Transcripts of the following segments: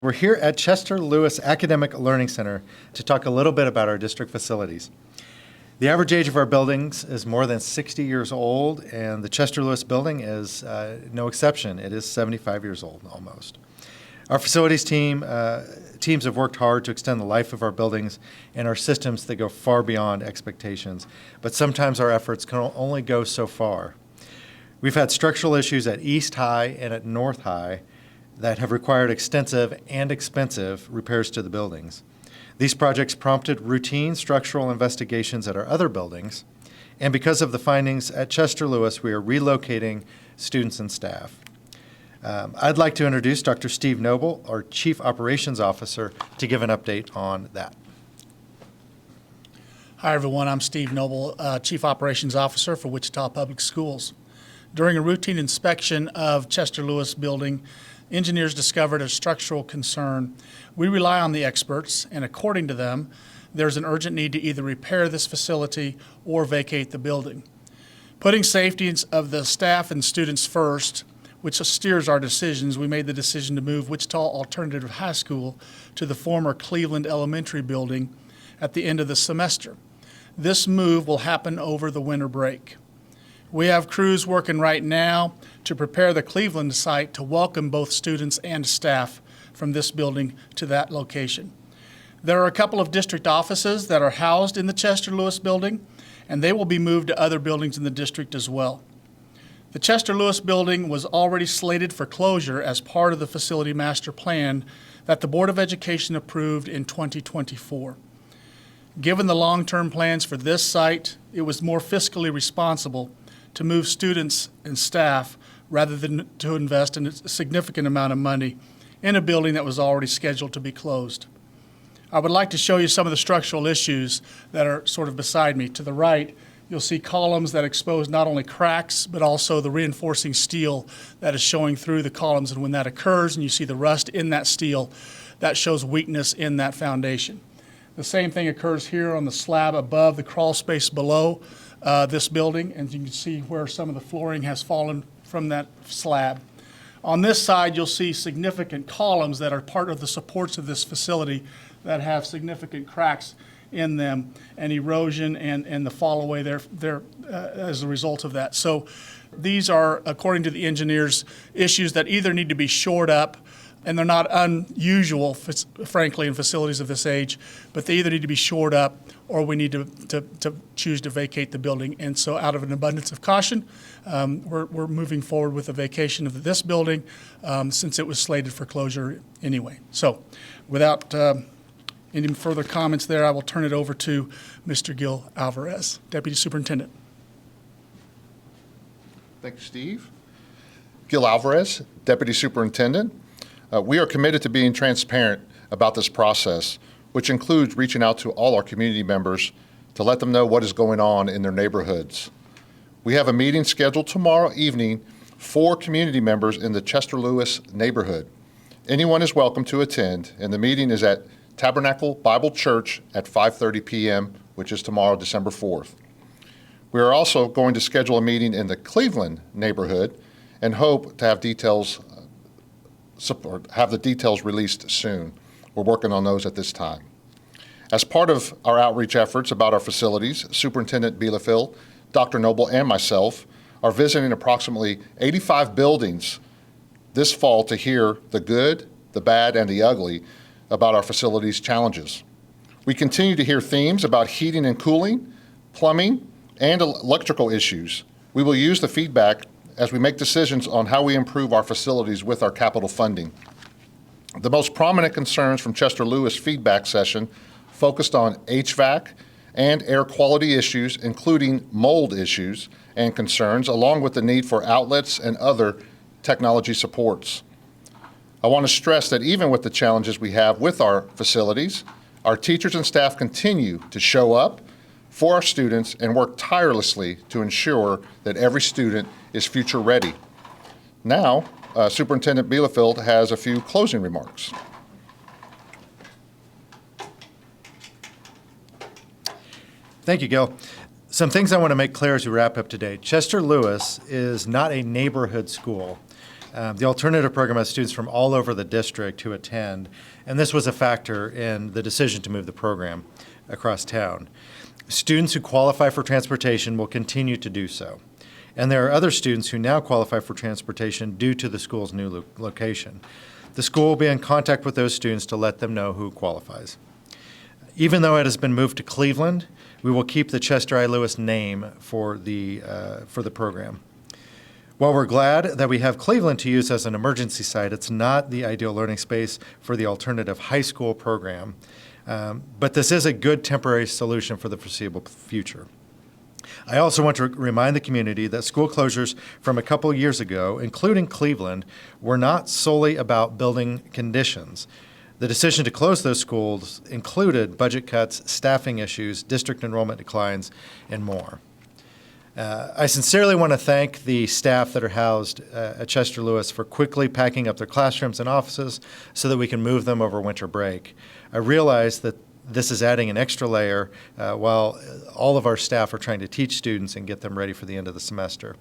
We're here at Chester Lewis Academic Learning Center to talk a little bit about our district facilities. The average age of our buildings is more than 60 years old, and the Chester Lewis building is no exception. It is 75 years old almost. Our facilities teams have worked hard to extend the life of our buildings and our systems that go far beyond expectations, but sometimes our efforts can only go so far. We've had structural issues at East High and at North High that have required extensive and expensive repairs to the buildings. These projects prompted routine structural investigations at our other buildings, and because of the findings at Chester Lewis, we are relocating students and staff. I'd like to introduce Dr. Steve Noble, our Chief Operations Officer, to give an update on that. Hi everyone, I'm Steve Noble, Chief Operations Officer for Wichita Public Schools. During a routine inspection of Chester Lewis building, engineers discovered a structural concern. We rely on the experts, and according to them, there's an urgent need to either repair this facility or vacate the building. Putting safety of the staff and students first, which steers our decisions, we made the decision to move Wichita Alternative High School to the former Cleveland Elementary building at the end of the semester. This move will happen over the winter break. We have crews working right now to prepare the Cleveland site to welcome both students and staff from this building to that location. There are a couple of district offices that are housed in the Chester Lewis building, and they will be moved to other buildings in the district as well. The Chester Lewis building was already slated for closure as part of the facility master plan that the Board of Education approved in 2024. Given the long-term plans for this site, it was more fiscally responsible to move students and staff rather than to invest in a significant amount of money in a building that was already scheduled to be closed. I would like to show you some of the structural issues that are sort of beside me. To the right, you'll see columns that expose not only cracks, but also the reinforcing steel that is showing through the columns. And when that occurs and you see the rust in that steel, that shows weakness in that foundation. The same thing occurs here on the slab above the crawl space below this building, and you can see where some of the flooring has fallen from that slab. On this side, you'll see significant columns that are part of the supports of this facility that have significant cracks in them and erosion and the fall away there as a result of that. So these are, according to the engineers, issues that either need to be shored up, and they're not unusual, frankly, in facilities of this age, but they either need to be shored up or we need to choose to vacate the building. And so out of an abundance of caution, we're moving forward with the vacation of this building since it was slated for closure anyway. So without any further comments there, I will turn it over to Mr. Gil Alvarez, Deputy Superintendent. Thank you, Steve. Gil Alvarez, Deputy Superintendent. We are committed to being transparent about this process, which includes reaching out to all our community members to let them know what is going on in their neighborhoods. We have a meeting scheduled tomorrow evening for community members in the Chester Lewis neighborhood. Anyone is welcome to attend, and the meeting is at Tabernacle Bible Church at 5:30 p.m., which is tomorrow, December 4th. We are also going to schedule a meeting in the Cleveland neighborhood and hope to have the details released soon. We're working on those at this time. As part of our outreach efforts about our facilities, Superintendent Bielefeld, Dr. Noble, and myself are visiting approximately 85 buildings this fall to hear the good, the bad, and the ugly about our facilities' challenges. We continue to hear themes about heating and cooling, plumbing, and electrical issues. We will use the feedback as we make decisions on how we improve our facilities with our capital funding. The most prominent concerns from Chester Lewis feedback session focused on HVAC and air quality issues, including mold issues and concerns, along with the need for outlets and other technology supports. I want to stress that even with the challenges we have with our facilities, our teachers and staff continue to show up for our students and work tirelessly to ensure that every student is future ready. Now, Superintendent Bielefeld has a few closing remarks. Thank you, Gil. Some things I want to make clear as we wrap up today. Chester Lewis is not a neighborhood school. The alternative program has students from all over the district who attend, and this was a factor in the decision to move the program across town. Students who qualify for transportation will continue to do so. And there are other students who now qualify for transportation due to the school's new location. The school will be in contact with those students to let them know who qualifies. Even though it has been moved to Cleveland, we will keep the Chester I. Lewis name for the program. While we're glad that we have Cleveland to use as an emergency site, it's not the ideal learning space for the alternative high school program, but this is a good temporary solution for the foreseeable future. I also want to remind the community that school closures from a couple years ago, including Cleveland, were not solely about building conditions. The decision to close those schools included budget cuts, staffing issues, district enrollment declines, and more. I sincerely want to thank the staff that are housed at Chester Lewis for quickly packing up their classrooms and offices so that we can move them over winter break. I realize that this is adding an extra layer while all of our staff are trying to teach students and get them ready for the end of the semester.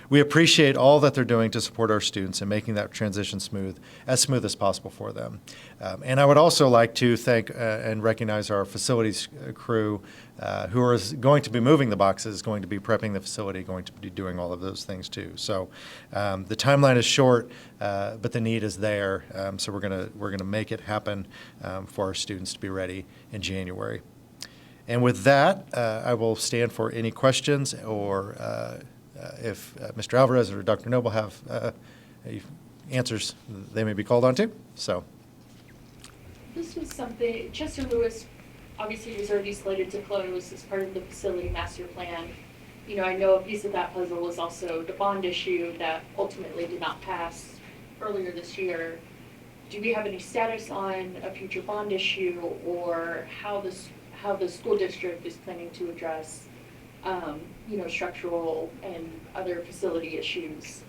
We appreciate all that they're doing to support our students and making that transition smooth as possible for them. And I would also like to thank and recognize our facilities crew who are going to be moving the boxes, going to be prepping the facility, going to be doing all of those things too. So the timeline is short, but the need is there. So we're gonna make it happen for our students to be ready in January. And with that, I will stand for any questions or if Mr. Alvarez or Dr. Noble have answers, they may be called on to. So, this was something, Chester Lewis obviously was already slated to close as part of the facility master plan. You know, I know a piece of that puzzle was also the bond issue that ultimately did not pass earlier this year. Do we have any status on a future bond issue or how the school district is planning to address you know, structural and other facility issues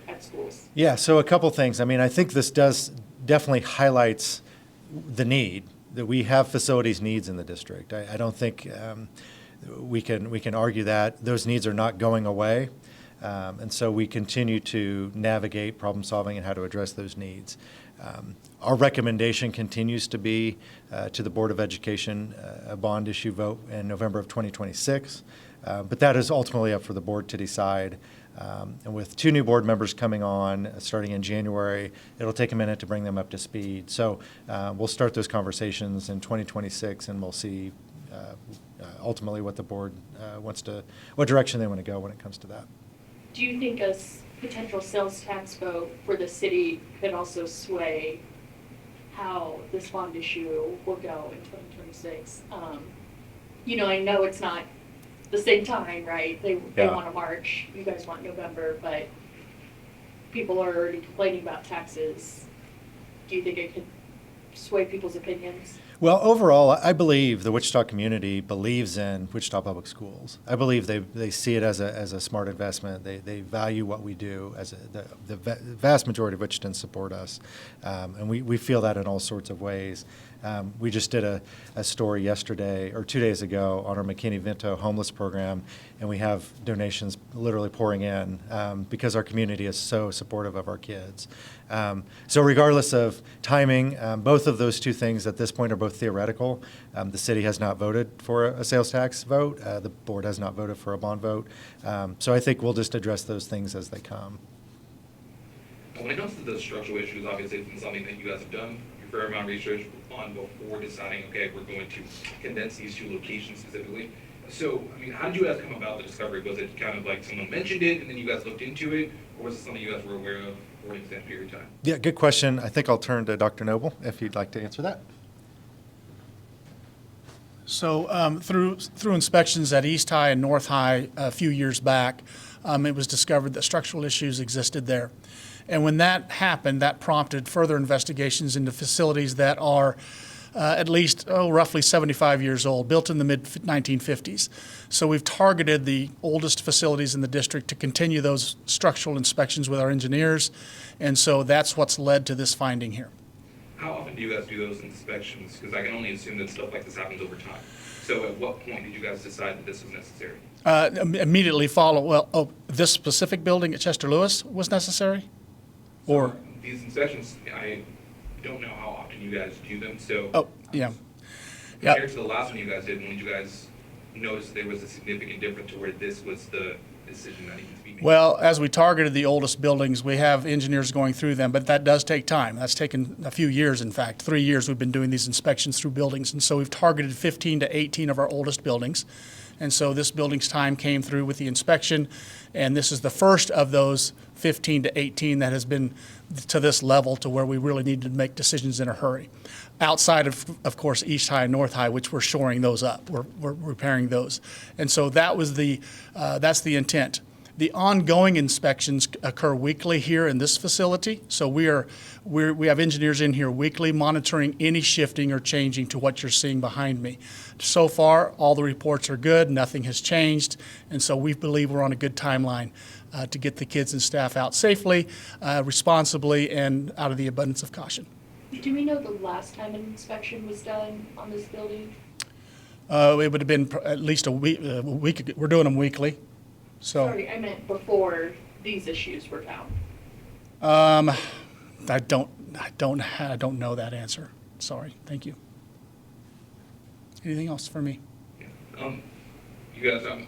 at schools? Yeah, so a couple things. I mean, I think this definitely highlights the need that we have facilities needs in the district. I don't think we can argue that those needs are not going away, and so we continue to navigate problem solving and how to address those needs. Our recommendation continues to be to the Board of Education a bond issue vote in November of 2026, but that is ultimately up for the board to decide. And with 2 new board members coming on starting in January, it'll take a minute to bring them up to speed. So we'll start those conversations in 2026, and we'll see ultimately what the board what direction they want to go when it comes to that. Do you think a potential sales tax vote for the city could also sway how this bond issue will go in 2026? You know, I know it's not the same time, right? They want to March, you guys want November, but people are already complaining about taxes. Do you think it could sway people's opinions? Well, overall, I believe the Wichita community believes in Wichita Public Schools. I believe they see it as a smart investment. They value what we do. The vast majority of Wichitans support us, and we feel that in all sorts of ways. We just did a story yesterday or 2 days ago on our McKinney-Vento homeless program, and we have donations literally pouring in because our community is so supportive of our kids. So regardless of timing, both of those two things at this point are both theoretical. The city has not voted for a sales tax vote. The board has not voted for a bond vote. So I think we'll just address those things as they come. When it comes to the structural issues, obviously it's been something that you guys have done a fair amount of research on before deciding, okay, we're going to condense these 2 locations specifically. So, I mean, how did you guys come about the discovery? Was it kind of like someone mentioned it and then you guys looked into it, or was it something you guys were aware of for an extended period of time? Yeah, good question. I think I'll turn to Dr. Noble if you'd like to answer that. So through inspections at East High and North High a few years back, it was discovered that structural issues existed there. And when that happened, that prompted further investigations into facilities that are at least roughly 75 years old, built in the mid-1950s. So we've targeted the oldest facilities in the district to continue those structural inspections with our engineers, and so that's what's led to this finding here. How often do you guys do those inspections? Because I can only assume that stuff like this happens over time. So at what point did you guys decide that this was necessary? Immediately this specific building at Chester Lewis was necessary? Or, These inspections, I don't know how often you guys do them, so. oh, yeah. Yeah. Compared to the last one you guys did, when did you guys notice that there was a significant difference to where this was the decision that needed to be made? Well, as we targeted the oldest buildings, we have engineers going through them, but that does take time. That's taken a few years, in fact. 3 years we've been doing these inspections through buildings. And so we've targeted 15 to 18 of our oldest buildings. And so this building's time came through with the inspection, and this is the first of those 15 to 18 that has been to this level to where we really need to make decisions in a hurry. Outside of course, East High and North High, which we're shoring those up. We're repairing those. And so that was that's the intent. The ongoing inspections occur weekly here in this facility. So we have engineers in here weekly monitoring any shifting or changing to what you're seeing behind me. So far, all the reports are good. Nothing has changed. And so we believe we're on a good timeline to get the kids and staff out safely, responsibly, and out of the abundance of caution. Do we know the last time an inspection was done on this building? It would have been at least a week ago. We're doing them weekly. So. Sorry, I meant before these issues were found. I don't know that answer. Sorry. Thank you. Anything else for me? Yeah. You guys, I'm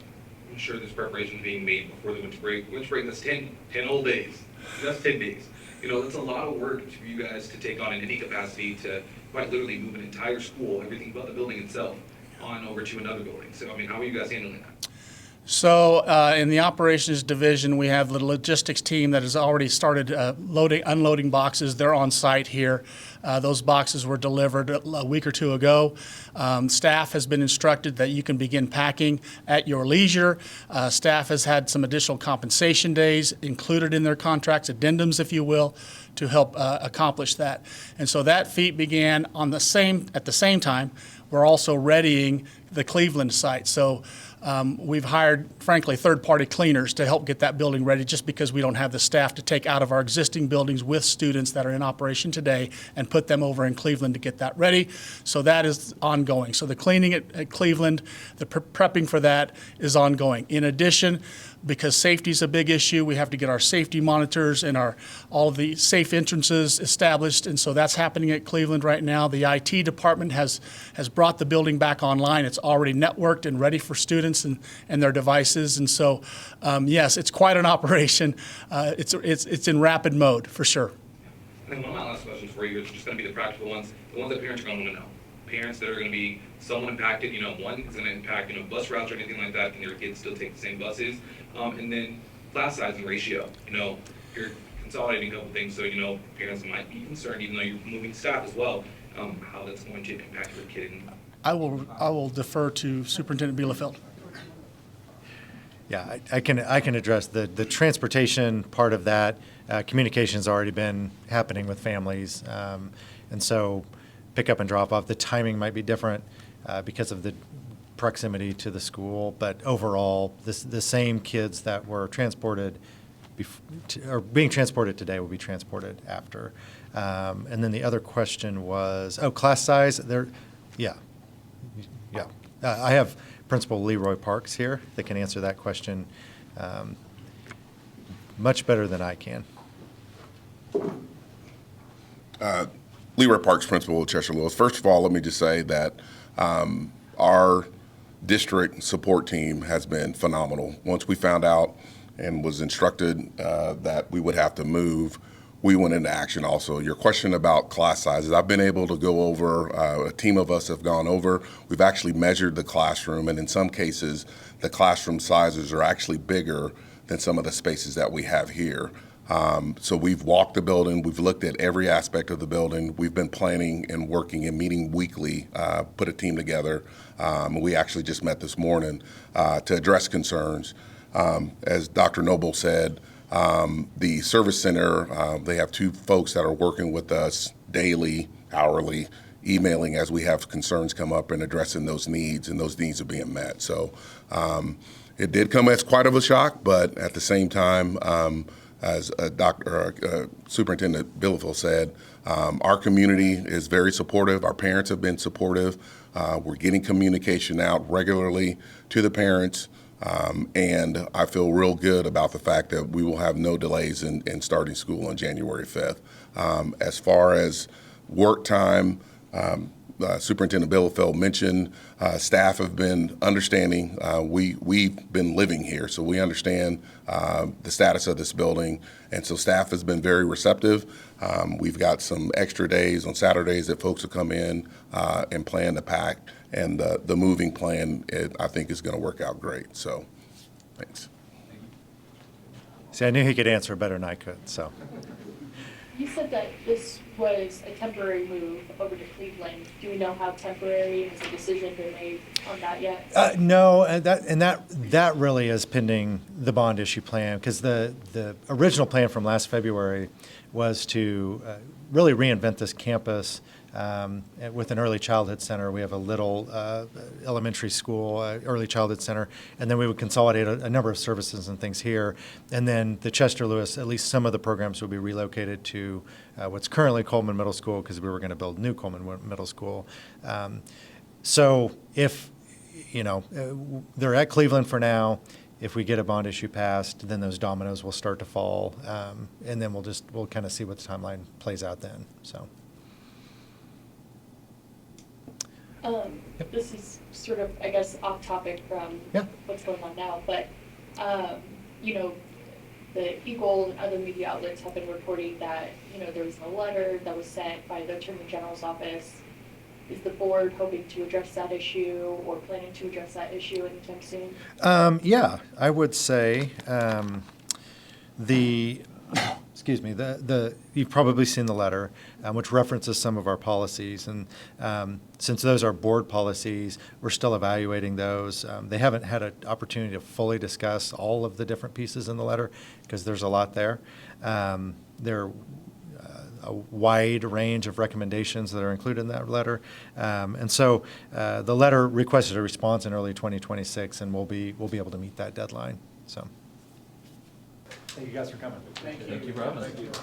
sure there's preparations being made before the winter break. Winter break, that's 10 whole days. That's 10 days. You know, that's a lot of work for you guys to take on in any capacity to quite literally move an entire school, everything but the building itself, on over to another building. So, I mean, how are you guys handling that? So in the operations division, we have the logistics team that has already started unloading boxes. They're on site here. Those boxes were delivered a week or two ago. Staff has been instructed that you can begin packing at your leisure. Staff has had some additional compensation days included in their contracts, addendums, if you will, to help accomplish that. And so that feat began at the same time. We're also readying the Cleveland site. So we've hired, frankly, third-party cleaners to help get that building ready just because we don't have the staff to take out of our existing buildings with students that are in operation today and put them over in Cleveland to get that ready. So that is ongoing. So the cleaning at Cleveland, the prepping for that is ongoing. In addition, because safety is a big issue, we have to get our safety monitors and all of the safe entrances established, and so that's happening at Cleveland right now. The IT department has brought the building back online. It's already networked and ready for students and their devices, and so yes, it's quite an operation. It's in rapid mode for sure. And then one of my last questions for you is just going to be the practical ones, the ones that parents are going to want to know. Parents that are going to be somewhat impacted, you know, one is going to impact, you know, bus routes or anything like that, can your kids still take the same buses? And then class size and ratio, you know, you're consolidating a couple things, so, you know, parents might be concerned, even though you're moving staff as well, how that's going to impact your kid. I will defer to Superintendent Bielefeld. Yeah, I can address the transportation part of that. Communication's already been happening with families, and so pick up and drop off. The timing might be different because of the proximity to the school, but overall, the same kids that were transported or being transported today will be transported after. And then the other question was, class size. Yeah. I have Principal Leroy Parks here that can answer that question much better than I can. Leroy Parks, principal of Chester Lewis. First of all, let me just say that our district support team has been phenomenal. Once we found out and was instructed that we would have to move, we went into action also. Your question about class sizes, I've been able to go over, a team of us have gone over. We've actually measured the classroom, and in some cases, the classroom sizes are actually bigger than some of the spaces that we have here. So we've walked the building, we've looked at every aspect of the building, we've been planning and working and meeting weekly, put a team together. We actually just met this morning to address concerns. As Dr. Noble said, the service center, they have two folks that are working with us daily, hourly, emailing as we have concerns come up and addressing those needs, and those needs are being met. So it did come as quite of a shock, but at the same time, as Superintendent Bielefeld said, our community is very supportive. Our parents have been supportive. We're getting communication out regularly to the parents. And I feel real good about the fact that we will have no delays in starting school on January 5th. As far as work time, Superintendent Bielefeld mentioned staff have been understanding. We've been living here, so we understand the status of this building, and so staff has been very receptive. We've got some extra days on Saturdays that folks will come in and plan to pack, and the moving plan, I think, is going to work out great. So, thanks. See, I knew he could answer better than I could, so. You said that this was a temporary move over to Cleveland. Do we know how temporary? Has a decision been made on that yet? No, and that really is pending the bond issue plan, because the original plan from last February was to really reinvent this campus with an early childhood center. We have a little elementary school, early childhood center, and then we would consolidate a number of services and things here. And then the Chester Lewis, at least some of the programs would be relocated to what's currently Coleman Middle School, because we were going to build new Coleman Middle School. So if, they're at Cleveland for now. If we get a bond issue passed, then those dominoes will start to fall, and then we'll kind of see what the timeline plays out then. So. This is sort of, I guess, off topic from what's going on now, but, the Eagle and other media outlets have been reporting that, there was a letter that was sent by the Attorney General's office. Is the board hoping to address that issue or planning to address that issue anytime soon? Yeah, I would say you've probably seen the letter, which references some of our policies. And since those are board policies, we're still evaluating those. They haven't had an opportunity to fully discuss all of the different pieces in the letter, because there's a lot there. There are a wide range of recommendations that are included in that letter. And so the letter requested a response in early 2026, and we'll be able to meet that deadline. So. Thank you guys for coming. Thank you for having us.